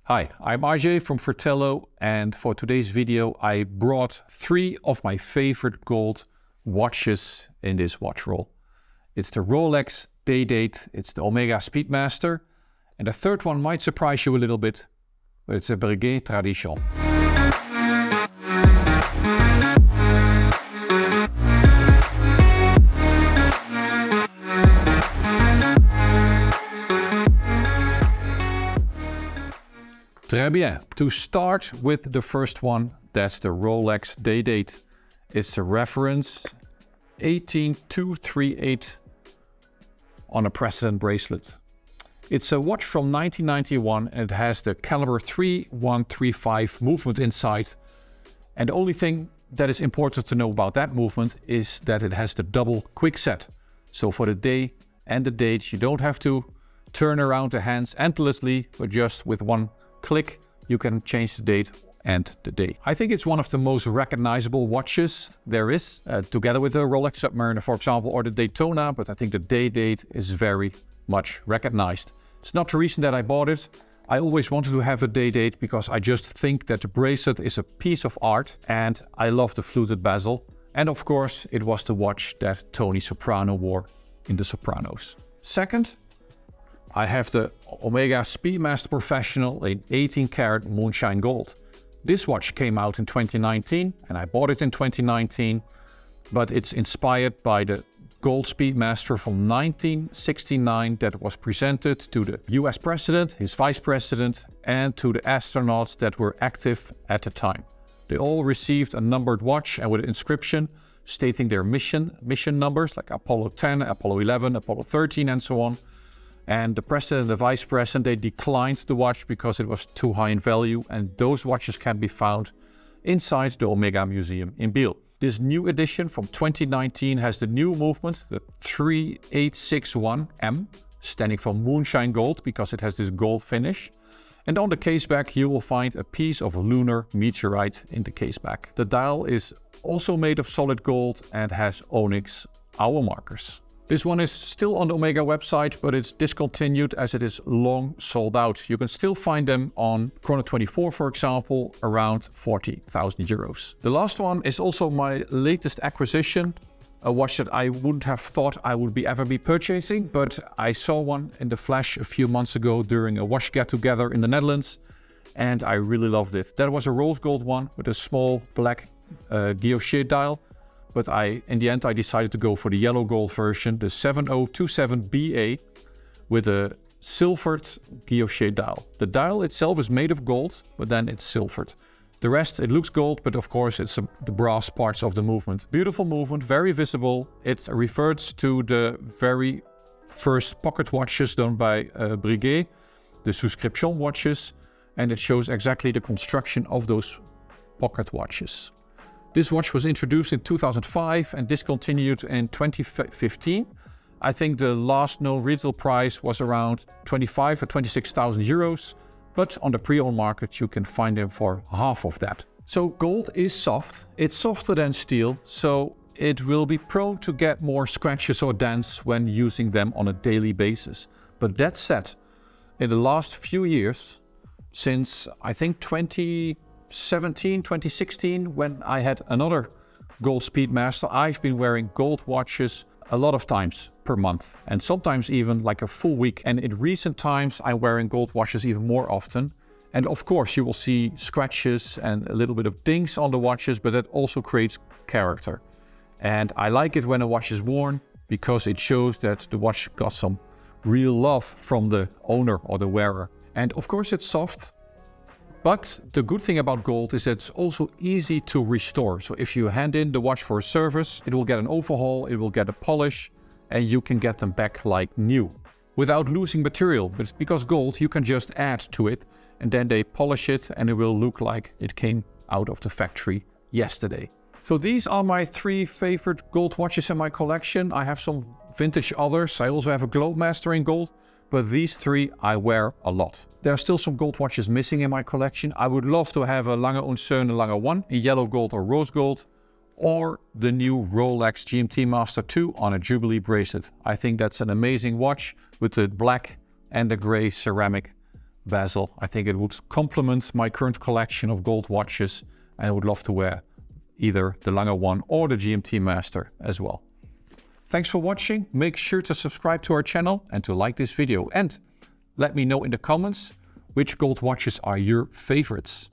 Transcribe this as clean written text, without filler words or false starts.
Hi, I'm RJ from Fratello, and for today's video I brought 3 of my favorite gold watches in this watch roll. It's the Rolex Day-Date, it's the Omega Speedmaster, and the third one might surprise you a little bit, but it's a Breguet Tradition. Très bien. To start with the first one, that's the Rolex Day-Date. It's a reference 18238 on a precedent bracelet. It's a watch from 1991 and it has the caliber 3135 movement inside. And the only thing that is important to know about that movement is that it has the double quick set. So for the day and the date, you don't have to turn around the hands endlessly, but just with one click, you can change the date and the day. I think it's one of the most recognizable watches there is, together with the Rolex Submariner, for example, or the Daytona, but I think the Day-Date is very much recognized. It's not the reason that I bought it. I always wanted to have a Day-Date because I just think that the bracelet is a piece of art and I love the fluted bezel. And of course, it was the watch that Tony Soprano wore in The Sopranos. Second, I have the Omega Speedmaster Professional in 18 karat moonshine gold. This watch came out in 2019 and I bought it in 2019, but it's inspired by the gold Speedmaster from 1969 that was presented to the US President, his Vice President, and to the astronauts that were active at the time. They all received a numbered watch and with an inscription stating their mission numbers, like Apollo 10, Apollo 11, Apollo 13, and so on. And the President and the Vice President, they declined the watch because it was too high in value, and those watches can be found inside the Omega Museum in Biel. This new edition from 2019 has the new movement, the 3861M, standing for moonshine gold because it has this gold finish. And on the case back you will find a piece of lunar meteorite in the case back. The dial is also made of solid gold and has onyx hour markers. This one is still on the Omega website, but it's discontinued as it is long sold out. You can still find them on Chrono24, for example, around 40,000 euros. The last one is also my latest acquisition, a watch that I wouldn't have thought I would ever be purchasing, but I saw one in the flash a few months ago during a watch get-together in the Netherlands, and I really loved it. That was a rose gold one with a small black guilloche dial. But in the end, I decided to go for the yellow gold version, the 7027BA, with a silvered guilloche dial. The dial itself is made of gold, but then it's silvered. The rest, it looks gold, but of course it's the brass parts of the movement. Beautiful movement, very visible. It reverts to the very first pocket watches done by Breguet, the Souscription watches, and it shows exactly the construction of those pocket watches. This watch was introduced in 2005 and discontinued in 2015. I think the last known retail price was around 25 or 26,000 euros, but on the pre-owned market you can find them for half of that. So gold is soft, it's softer than steel, so it will be prone to get more scratches or dents when using them on a daily basis. But that said, in the last few years, since I think 2016, when I had another gold Speedmaster, I've been wearing gold watches a lot of times per month and sometimes even like a full week. And in recent times, I'm wearing gold watches even more often. And of course, you will see scratches and a little bit of dings on the watches, but that also creates character. And I like it when a watch is worn because it shows that the watch got some real love from the owner or the wearer. And of course, it's soft. But the good thing about gold is that it's also easy to restore. So if you hand in the watch for a service, it will get an overhaul, it will get a polish, and you can get them back like new without losing material. But it's because gold, you can just add to it and then they polish it and it will look like it came out of the factory yesterday. So these are my 3 favorite gold watches in my collection. I have some vintage others. I also have a Globemaster in gold. But these 3 I wear a lot. There are still some gold watches missing in my collection. I would love to have a Lange & Söhne Lange 1 in yellow gold or rose gold, or the new Rolex GMT Master 2 on a Jubilee bracelet. I think that's an amazing watch with the black and the gray ceramic bezel. I think it would complement my current collection of gold watches, and I would love to wear either the Lange 1 or the GMT Master as well. Thanks for watching. Make sure to subscribe to our channel and to like this video. And let me know in the comments which gold watches are your favorites.